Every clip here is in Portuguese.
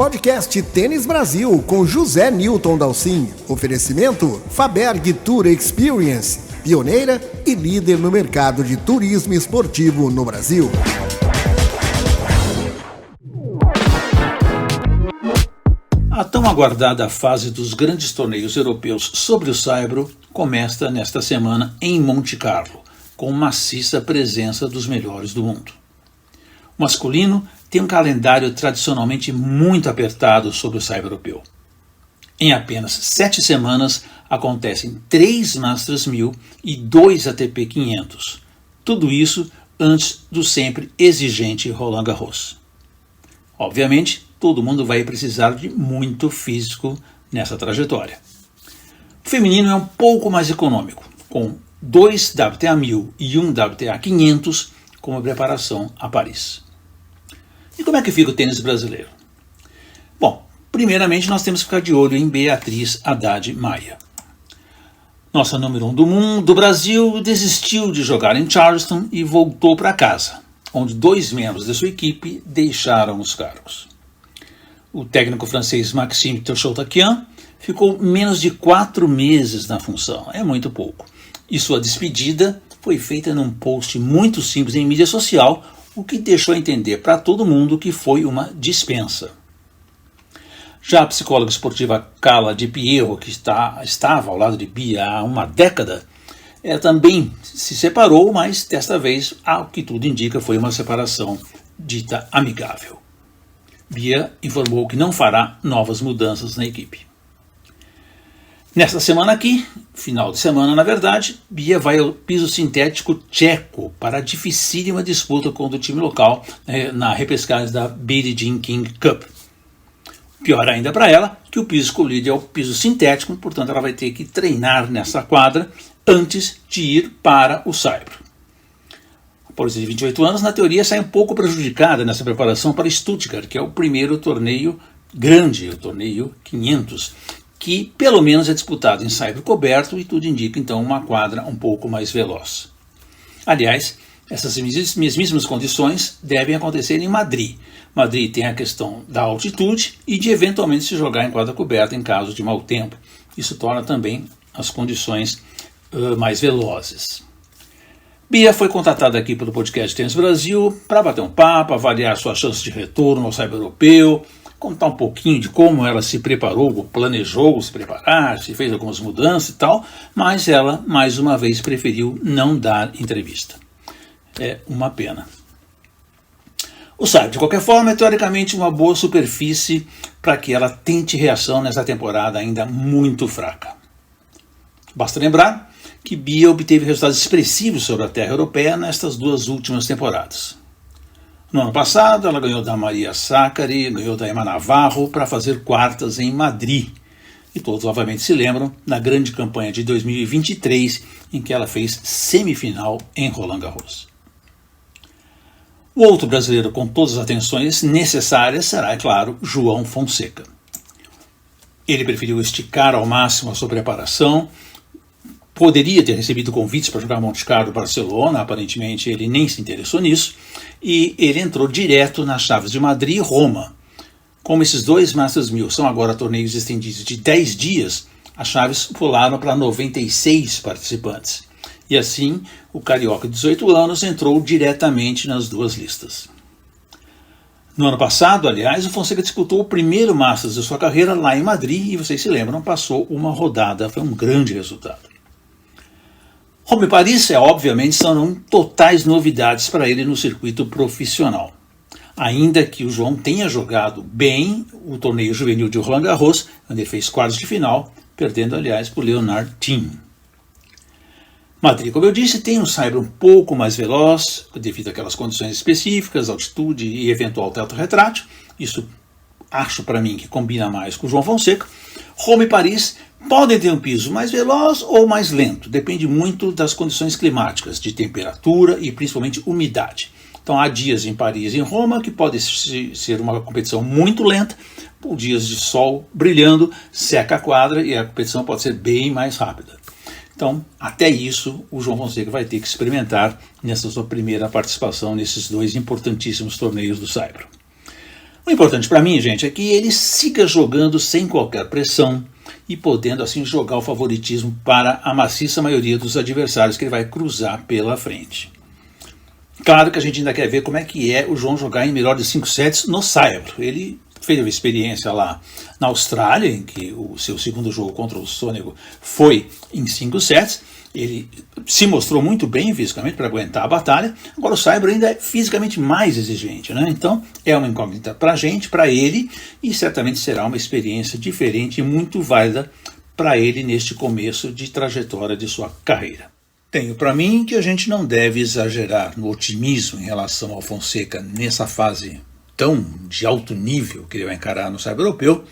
Podcast Tênis Brasil com José Newton Dalcin. Oferecimento Faberg Tour Experience, pioneira e líder no mercado de turismo esportivo no Brasil. A tão aguardada fase dos grandes torneios europeus sobre o saibro começa nesta semana em Monte Carlo, com maciça presença dos melhores do mundo. O masculino tem um calendário tradicionalmente muito apertado sobre o saibro europeu. Em apenas 7 semanas acontecem 3 Masters 1000 e 2 ATP 500. Tudo isso antes do sempre exigente Roland Garros. Obviamente, todo mundo vai precisar de muito físico nessa trajetória. O feminino é um pouco mais econômico, com 2 WTA 1000 e 1 WTA 500 como preparação a Paris. E como é que fica o tênis brasileiro? Bom, primeiramente nós temos que ficar de olho em Beatriz Haddad Maia. Nossa número 1 do mundo, do Brasil, desistiu de jogar em Charleston e voltou para casa, onde 2 membros da sua equipe deixaram os cargos. O técnico francês Maxime Terchaud-Taquian ficou menos de 4 meses na função, é muito pouco. E sua despedida foi feita num post muito simples em mídia social, o que deixou a entender para todo mundo que foi uma dispensa. Já a psicóloga esportiva Carla Di Piero, que estava ao lado de Bia há uma década, ela também se separou, mas desta vez, ao que tudo indica, foi uma separação dita amigável. Bia informou que não fará novas mudanças na equipe. Nesta semana aqui, final de semana na verdade, Bia vai ao piso sintético tcheco para a dificílima disputa contra o time local na repescagem da Billie Jean King Cup. Pior ainda para ela, que o piso escolhido é o piso sintético, portanto ela vai ter que treinar nessa quadra antes de ir para o saibro. A paulista de 28 anos, na teoria, sai um pouco prejudicada nessa preparação para Stuttgart, que é o primeiro torneio grande, o torneio 500, que pelo menos é disputado em saibro coberto e tudo indica então uma quadra um pouco mais veloz. Aliás, essas mesmas condições devem acontecer em Madrid. Madrid tem a questão da altitude e de eventualmente se jogar em quadra coberta em caso de mau tempo. Isso torna também as condições mais velozes. Bia foi contratada aqui pelo podcast Tênis Brasil para bater um papo, avaliar suas chances de retorno ao saibro europeu, contar um pouquinho de como ela se preparou, planejou se preparar, se fez algumas mudanças e tal, mas ela, mais uma vez, preferiu não dar entrevista. É uma pena. O saibro, de qualquer forma, é teoricamente uma boa superfície para que ela tente reação nessa temporada ainda muito fraca. Basta lembrar que Bia obteve resultados expressivos sobre a terra europeia nestas 2 últimas temporadas. No ano passado, ela ganhou da Maria Sakkari, ganhou da Emma Navarro para fazer quartas em Madrid. E todos, obviamente, se lembram da grande campanha de 2023, em que ela fez semifinal em Roland Garros. O outro brasileiro com todas as atenções necessárias será, é claro, João Fonseca. Ele preferiu esticar ao máximo a sua preparação. Poderia ter recebido convites para jogar Monte Carlo, Barcelona, aparentemente ele nem se interessou nisso, e ele entrou direto nas chaves de Madrid e Roma. Como esses 2 Masters 1000 são agora torneios estendidos de 10 dias, as chaves pularam para 96 participantes. E assim, o carioca de 18 anos entrou diretamente nas 2 listas. No ano passado, aliás, o Fonseca disputou o primeiro Masters da sua carreira lá em Madrid e, vocês se lembram, passou uma rodada, foi um grande resultado. Roma e Paris, obviamente, são totais novidades para ele no circuito profissional. Ainda que o João tenha jogado bem o torneio juvenil de Roland Garros, onde ele fez quartos de final, perdendo, aliás, para o Leonard Thiem. Madrid, como eu disse, tem um saibro um pouco mais veloz, devido àquelas condições específicas, altitude e eventual teto retrátil. Isso acho para mim que combina mais com o João Fonseca. Roma e Paris podem ter um piso mais veloz ou mais lento, depende muito das condições climáticas, de temperatura e principalmente umidade. Então há dias em Paris e em Roma que pode ser uma competição muito lenta, por dias de sol brilhando, seca a quadra e a competição pode ser bem mais rápida. Então, até isso, o João Fonseca vai ter que experimentar nessa sua primeira participação nesses 2 importantíssimos torneios do saibro. O importante para mim, gente, é que ele siga jogando sem qualquer pressão e podendo assim jogar o favoritismo para a maciça maioria dos adversários que ele vai cruzar pela frente. Claro que a gente ainda quer ver como é que é o João jogar em melhor de 5 sets no saibro. Ele fez uma experiência lá na Austrália, em que o seu segundo jogo contra o Sonego foi em 5 sets. Ele se mostrou muito bem fisicamente para aguentar a batalha. Agora o saibro ainda é fisicamente mais exigente, né? Então é uma incógnita para a gente, para ele, e certamente será uma experiência diferente e muito válida para ele neste começo de trajetória de sua carreira. Tenho para mim que a gente não deve exagerar no otimismo em relação ao Fonseca nessa fase tão de alto nível que ele vai encarar no saibro europeu.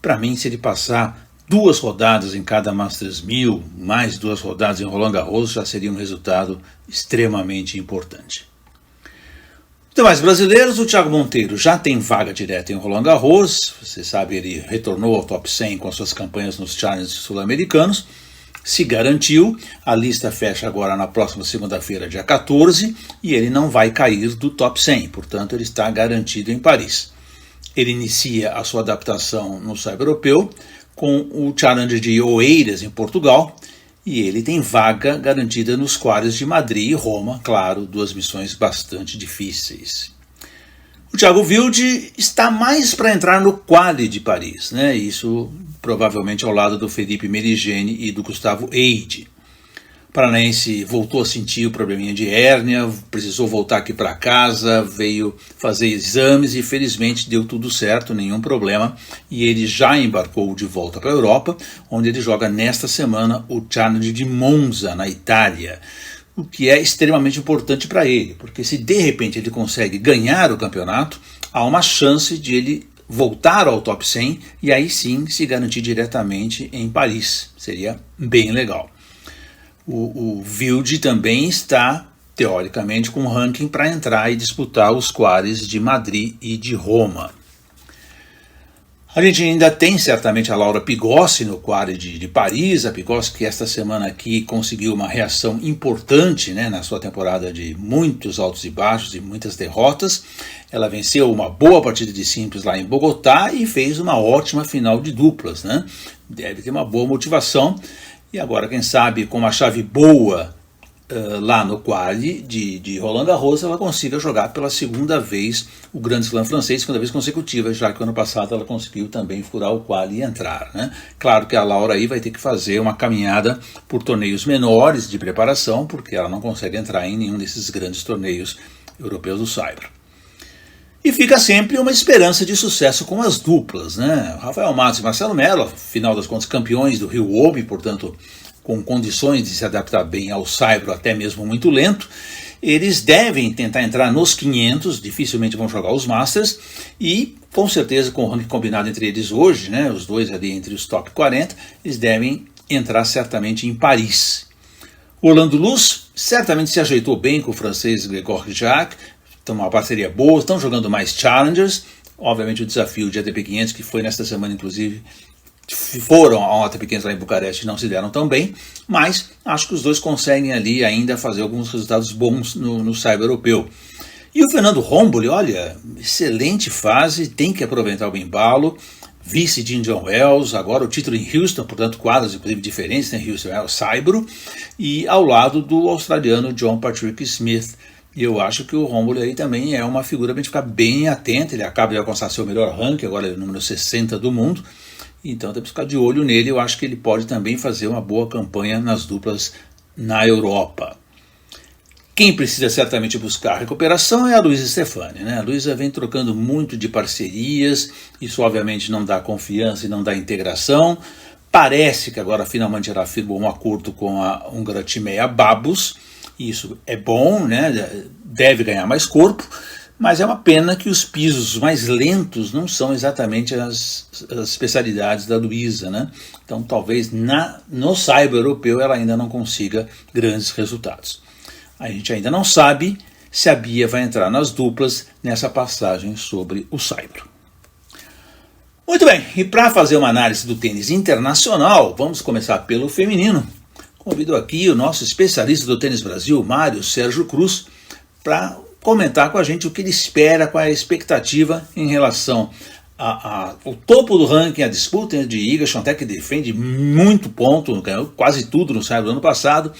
Para mim, se ele passar 2 rodadas em cada Masters 1000, mais 2 rodadas em Roland Garros, já seria um resultado extremamente importante. Demais brasileiros, o Thiago Monteiro já tem vaga direta em Roland Garros. Você sabe, ele retornou ao top 100 com suas campanhas nos Challengers sul-americanos. Se garantiu, a lista fecha agora na próxima segunda-feira, dia 14, e ele não vai cair do top 100, portanto ele está garantido em Paris. Ele inicia a sua adaptação no saibro europeu com o Challenger de Oeiras, em Portugal, e ele tem vaga garantida nos quartos de Madrid e Roma, claro, 2 missões bastante difíceis. O Thiago Wilde está mais para entrar no quali de Paris, né? Isso provavelmente ao lado do Felipe Merigene e do Gustavo Eide. O paranaense voltou a sentir o probleminha de hérnia, precisou voltar aqui para casa, veio fazer exames e felizmente deu tudo certo, nenhum problema, e ele já embarcou de volta para a Europa, onde ele joga nesta semana o Challenger de Monza, na Itália. O que é extremamente importante para ele, porque se de repente ele consegue ganhar o campeonato, há uma chance de ele voltar ao top 100 e aí sim se garantir diretamente em Paris. Seria bem legal. O Wilde também está, teoricamente, com ranking para entrar e disputar os quartos de Madrid e de Roma. A gente ainda tem certamente a Laura Pigossi no quadro de Paris, a Pigossi que esta semana aqui conseguiu uma reação importante, né, na sua temporada de muitos altos e baixos e muitas derrotas. Ela venceu uma boa partida de simples lá em Bogotá e fez uma ótima final de duplas, né? Deve ter uma boa motivação e agora quem sabe com uma chave boa lá no quali de Roland Garros, ela consiga jogar pela segunda vez o Grand Slam francês, segunda vez consecutiva, já que o ano passado ela conseguiu também furar o quali e entrar, né? Claro que a Laura aí vai ter que fazer uma caminhada por torneios menores de preparação, porque ela não consegue entrar em nenhum desses grandes torneios europeus do saibro. E fica sempre uma esperança de sucesso com as duplas, né? Rafael Matos e Marcelo Mello, afinal das contas campeões do Rio Open, portanto com condições de se adaptar bem ao saibro, até mesmo muito lento, eles devem tentar entrar nos 500, dificilmente vão jogar os Masters, e com certeza com o ranking combinado entre eles hoje, né, os dois ali entre os top 40, eles devem entrar certamente em Paris. O Orlando Luz certamente se ajeitou bem com o francês Grégory Jacques, estão uma parceria boa, estão jogando mais Challengers, obviamente o desafio de ATP 500, que foi nesta semana inclusive, foram ao ATP 500 lá em Bucareste e não se deram tão bem, mas acho que os dois conseguem ali ainda fazer alguns resultados bons no saibro europeu. E o Fernando Romboli, olha, excelente fase, tem que aproveitar o embalo, vice de Indian Wells, agora o título em Houston, portanto quadros inclusive diferentes, né? Houston é o saibro, e ao lado do australiano John Patrick Smith. E eu acho que o Romboli aí também é uma figura para a gente ficar bem atento, ele acaba de alcançar seu melhor ranking, agora ele é o número 60 do mundo, então temos que ficar de olho nele. Eu acho que ele pode também fazer uma boa campanha nas duplas na Europa. Quem precisa certamente buscar recuperação é a Luísa Stefani, né? A Luísa vem trocando muito de parcerias, isso obviamente não dá confiança e não dá integração. Parece que agora finalmente ela firmou um acordo com a húngara Timea Babos, isso é bom, né? Deve ganhar mais corpo, mas é uma pena que os pisos mais lentos não são exatamente as especialidades da Luísa, né? Então talvez no saibro europeu ela ainda não consiga grandes resultados. A gente ainda não sabe se a Bia vai entrar nas duplas nessa passagem sobre o saibro. Muito bem, e para fazer uma análise do tênis internacional, vamos começar pelo feminino. Convido aqui o nosso especialista do Tênis Brasil, Mário Sérgio Cruz, para comentar com a gente o que ele espera, qual é a expectativa em relação ao topo do ranking, a disputa de Iga Swiatek, que defende muito ponto, ganhou quase tudo no Saibro do ano passado,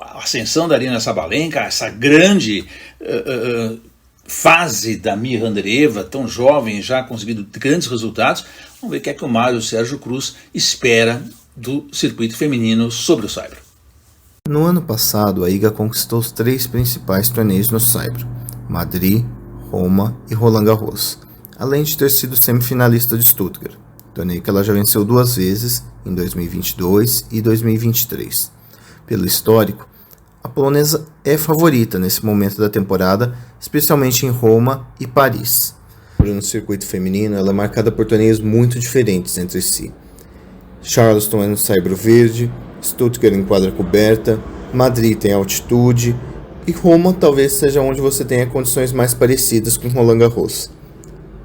a ascensão da Aryna Sabalenka, essa grande fase da Mirra Andreeva, tão jovem, já conseguindo grandes resultados. Vamos ver o que é que o Mário Sérgio Cruz espera do circuito feminino sobre o Saibro. No ano passado, a Iga conquistou os 3 principais torneios no Saibro: Madrid, Roma e Roland Garros, além de ter sido semifinalista de Stuttgart, torneio que ela já venceu 2 vezes, em 2022 e 2023. Pelo histórico, a polonesa é favorita nesse momento da temporada, especialmente em Roma e Paris. No circuito feminino, ela é marcada por torneios muito diferentes entre si. Charleston é no Saibro Verde, Stuttgart em quadra coberta, Madrid tem altitude e Roma talvez seja onde você tenha condições mais parecidas com Roland Garros.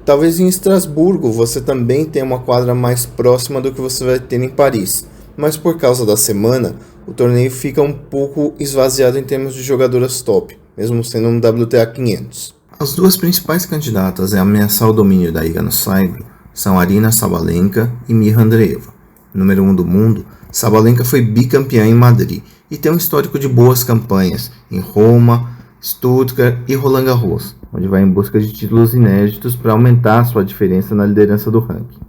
Talvez em Estrasburgo você também tenha uma quadra mais próxima do que você vai ter em Paris, mas por causa da semana, o torneio fica um pouco esvaziado em termos de jogadoras top, mesmo sendo um WTA 500. As 2 principais candidatas a ameaçar o domínio da Iga no Saibro são Aryna Sabalenka e Mirra Andreeva. Número 1 do mundo, Sabalenka foi bicampeã em Madrid e tem um histórico de boas campanhas em Roma, Stuttgart e Roland Garros, onde vai em busca de títulos inéditos para aumentar sua diferença na liderança do ranking.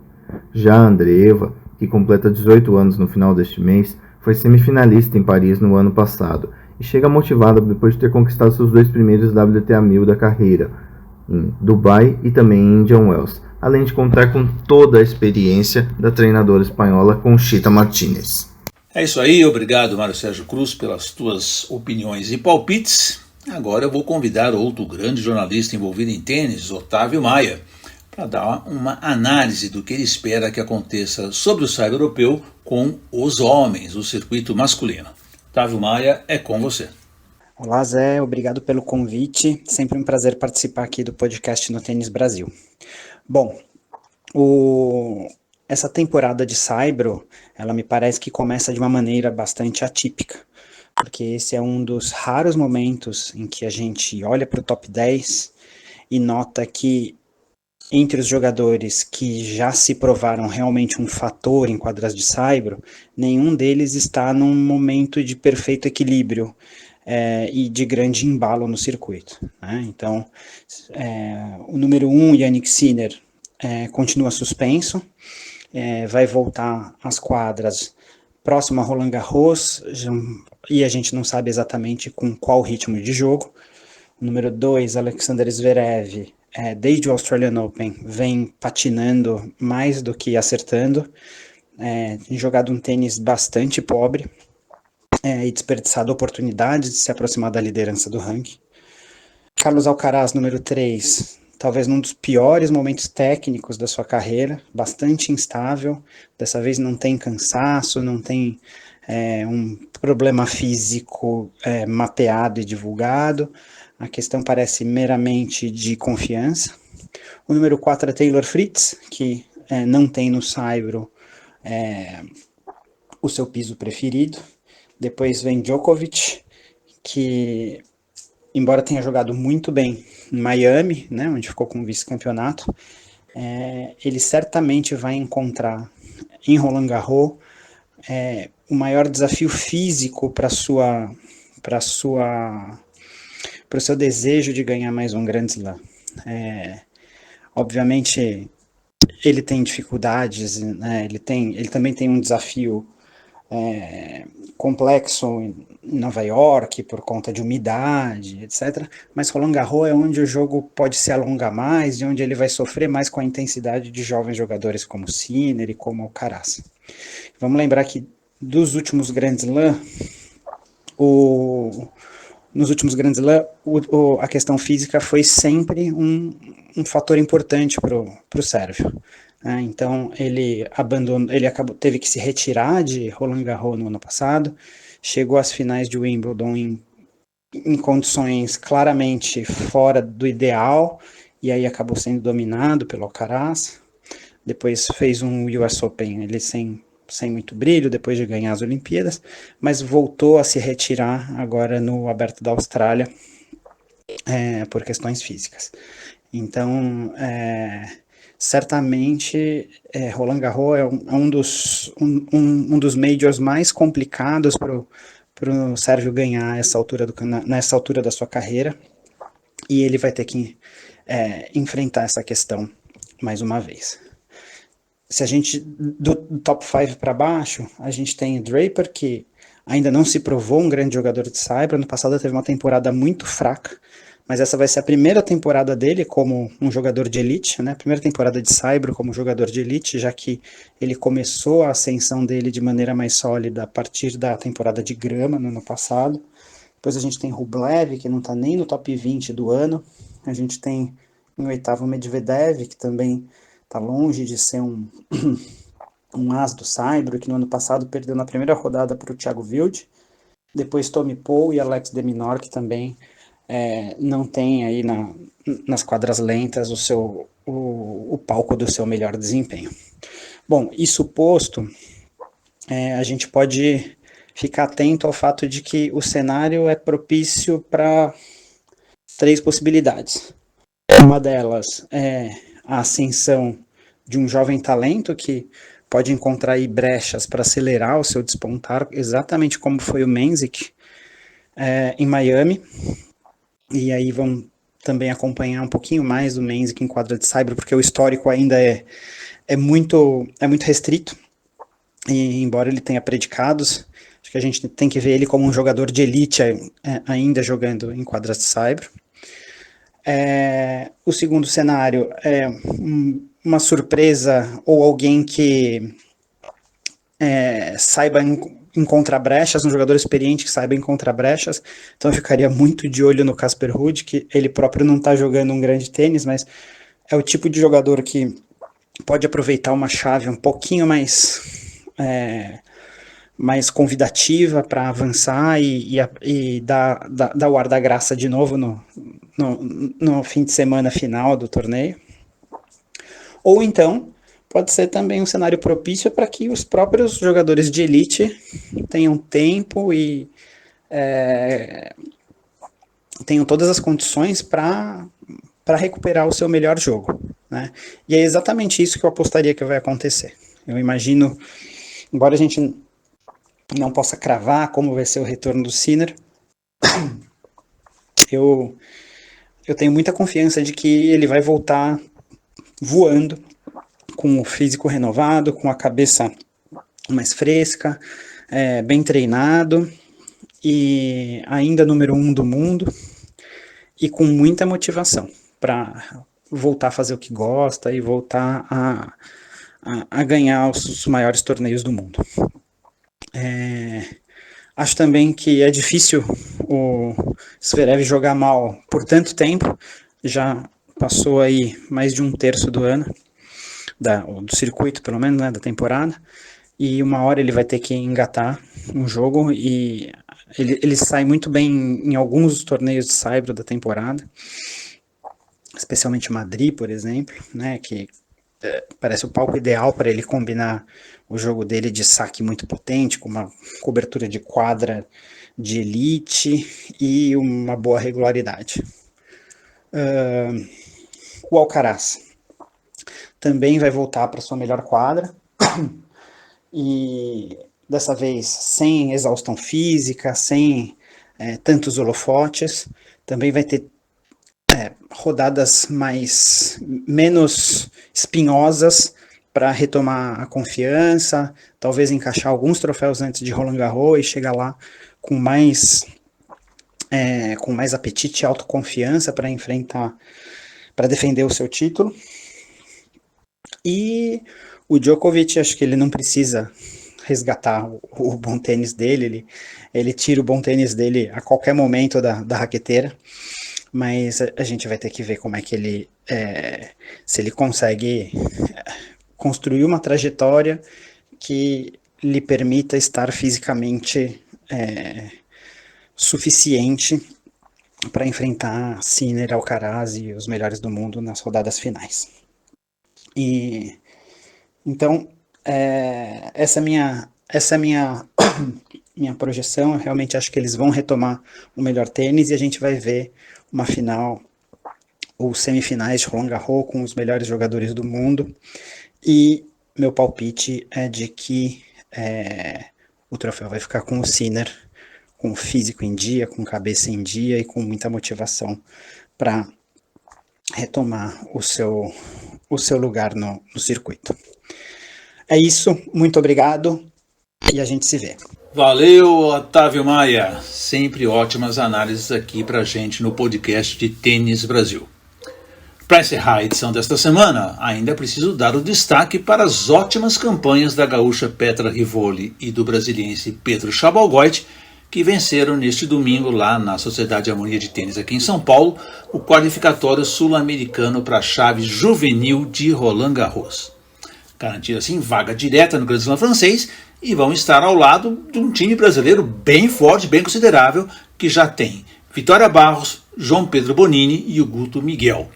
Já a Andreeva, que completa 18 anos no final deste mês, foi semifinalista em Paris no ano passado e chega motivada depois de ter conquistado seus 2 primeiros WTA 1000 da carreira, em Dubai e também em Indian Wells, além de contar com toda a experiência da treinadora espanhola Conchita Martínez. É isso aí, obrigado Mário Sérgio Cruz pelas tuas opiniões e palpites. Agora eu vou convidar outro grande jornalista envolvido em tênis, Otávio Maia, para dar uma análise do que ele espera que aconteça sobre o Saibro europeu com os homens, o circuito masculino. Otávio Maia, é com você. Olá Zé, obrigado pelo convite, sempre um prazer participar aqui do podcast no Tênis Brasil. Bom, essa temporada de Saibro, ela me parece que começa de uma maneira bastante atípica, porque esse é um dos raros momentos em que a gente olha para o top 10 e nota que entre os jogadores que já se provaram realmente um fator em quadras de Saibro, nenhum deles está num momento de perfeito equilíbrio e de grande embalo no circuito, né? Então, o número 1, Jannik Sinner, continua suspenso, vai voltar às quadras próximo a Roland Garros, e a gente não sabe exatamente com qual ritmo de jogo. O número 2, Alexander Zverev, desde o Australian Open, vem patinando mais do que acertando, tem jogado um tênis bastante pobre, e desperdiçado oportunidades de se aproximar da liderança do ranking. Carlos Alcaraz, número 3, talvez num dos piores momentos técnicos da sua carreira, bastante instável, dessa vez não tem cansaço, não tem um problema físico mapeado e divulgado, a questão parece meramente de confiança. O número 4 é Taylor Fritz, que não tem no Saibro o seu piso preferido. Depois vem Djokovic, que, embora tenha jogado muito bem em Miami, né, onde ficou com vice-campeonato, ele certamente vai encontrar em Roland Garros o maior desafio físico para o seu desejo de ganhar mais um Grand Slam. Obviamente, ele tem dificuldades, né, ele também tem um desafio complexo em Nova York por conta de umidade, etc. Mas Roland Garros é onde o jogo pode se alongar mais e onde ele vai sofrer mais com a intensidade de jovens jogadores como Sinner e como Alcaraz. Vamos lembrar que dos últimos Grand Slam, nos últimos Grand Slam, a questão física foi sempre um fator importante para o sérvio. Então ele teve que se retirar de Roland Garros no ano passado, chegou às finais de Wimbledon em condições claramente fora do ideal, e aí acabou sendo dominado pelo Alcaraz. Depois fez um US Open, ele sem muito brilho, depois de ganhar as Olimpíadas, mas voltou a se retirar agora no Aberto da Austrália, por questões físicas. Então, certamente, Roland Garros é um dos majors mais complicados para o Sérvio ganhar nessa altura da sua carreira, e ele vai ter que enfrentar essa questão mais uma vez. Se a gente, do top 5 para baixo, a gente tem o Draper, que ainda não se provou um grande jogador de saibro. Ano passado teve uma temporada muito fraca, mas essa vai ser a primeira temporada dele como um jogador de elite, né? Primeira temporada de saibro como jogador de elite, já que ele começou a ascensão dele de maneira mais sólida a partir da temporada de grama no ano passado. Depois a gente tem Rublev, que não está nem no top 20 do ano. A gente tem em oitavo Medvedev, que também está longe de ser um as do saibro, que no ano passado perdeu na primeira rodada para o Thiago Wilde. Depois Tommy Paul e Alex de Minaur, que também não tem aí nas quadras lentas o palco do seu melhor desempenho. Bom, isso posto, a gente pode ficar atento ao fato de que o cenário é propício para 3 possibilidades. Uma delas é a ascensão de um jovem talento que pode encontrar aí brechas para acelerar o seu despontar, exatamente como foi o Mensik em Miami. E aí vão também acompanhar um pouquinho mais do Mensik em quadra de saibro, porque o histórico ainda é muito restrito. E embora ele tenha predicados, acho que a gente tem que ver ele como um jogador de elite ainda jogando em quadras de saibro. O segundo cenário é uma surpresa ou alguém que saiba encontrar brechas, um jogador experiente que saiba encontrar brechas. Então eu ficaria muito de olho no Casper Ruud, que ele próprio não está jogando um grande tênis, mas é o tipo de jogador que pode aproveitar uma chave um pouquinho mais convidativa para avançar e dar o ar da graça de novo no fim de semana final do torneio. Ou então, pode ser também um cenário propício para que os próprios jogadores de elite tenham tempo e tenham todas as condições para recuperar o seu melhor jogo, né? E é exatamente isso que eu apostaria que vai acontecer. Eu imagino, embora a gente não possa cravar como vai ser o retorno do Sinner, eu tenho muita confiança de que ele vai voltar voando, com o físico renovado, com a cabeça mais fresca, bem treinado, e ainda número 1 do mundo, e com muita motivação para voltar a fazer o que gosta e voltar a ganhar os maiores torneios do mundo. Acho também que é difícil o Zverev jogar mal por tanto tempo, já passou aí mais de um terço do ano, do circuito pelo menos, né, da temporada, e uma hora ele vai ter que engatar um jogo, e ele sai muito bem em alguns torneios de saibro da temporada, especialmente Madrid, por exemplo, né, que parece o palco ideal para ele combinar o jogo dele de saque muito potente, com uma cobertura de quadra de elite e uma boa regularidade. O Alcaraz também vai voltar para sua melhor quadra, e dessa vez sem exaustão física, sem tantos holofotes. Também vai ter rodadas menos espinhosas para retomar a confiança, talvez encaixar alguns troféus antes de Roland Garros e chegar lá com mais apetite e autoconfiança para enfrentar, para defender o seu título. E o Djokovic, acho que ele não precisa resgatar o bom tênis dele, ele tira o bom tênis dele a qualquer momento da raqueteira, mas a gente vai ter que ver como é que ele, se ele consegue construir uma trajetória que lhe permita estar fisicamente suficiente para enfrentar Sinner, Alcaraz e os melhores do mundo nas rodadas finais. E então essa é essa é a minha projeção. Eu realmente acho que eles vão retomar o melhor tênis e a gente vai ver uma final ou semifinais de Roland Garros com os melhores jogadores do mundo. E meu palpite é de que o troféu vai ficar com o Sinner, com o físico em dia, com cabeça em dia e com muita motivação para retomar o seu lugar no circuito. É isso, muito obrigado e a gente se vê. Valeu, Otávio Maia. Sempre ótimas análises aqui pra gente no podcast de Tênis Brasil. Para encerrar a edição desta semana, ainda preciso dar o destaque para as ótimas campanhas da gaúcha Petra Rivoli e do brasiliense Pedro Chabalgoit, que venceram neste domingo lá na Sociedade Harmonia de Tênis aqui em São Paulo, o qualificatório sul-americano para a chave juvenil de Roland Garros. Garantiram assim vaga direta no Grand Slam francês e vão estar ao lado de um time brasileiro bem forte, bem considerável, que já tem Vitória Barros, João Pedro Bonini e o Guto Miguel.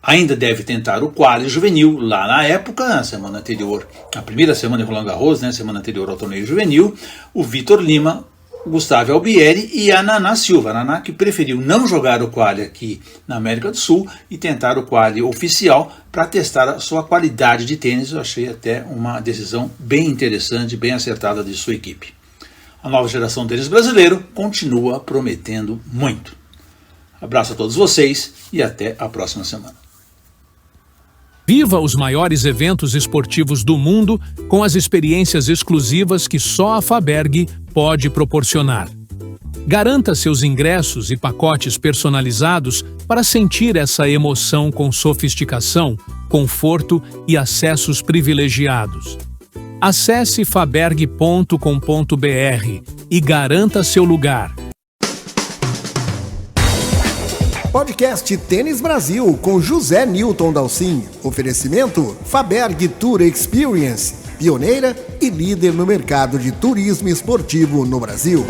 Ainda deve tentar o quali juvenil lá na época, na semana anterior, a primeira semana de Roland Garros, semana anterior ao torneio juvenil, o Vitor Lima, o Gustavo Albieri e a Naná Silva. A Naná que preferiu não jogar o quali aqui na América do Sul e tentar o quali oficial para testar a sua qualidade de tênis. Eu achei até uma decisão bem interessante, bem acertada de sua equipe. A nova geração do tênis brasileiro continua prometendo muito. Abraço a todos vocês e até a próxima semana. Viva os maiores eventos esportivos do mundo com as experiências exclusivas que só a Faberg pode proporcionar. Garanta seus ingressos e pacotes personalizados para sentir essa emoção com sofisticação, conforto e acessos privilegiados. Acesse faberg.com.br e garanta seu lugar. Podcast Tênis Brasil com José Newton Dalcin. Oferecimento Faberg Tour Experience, pioneira e líder no mercado de turismo esportivo no Brasil.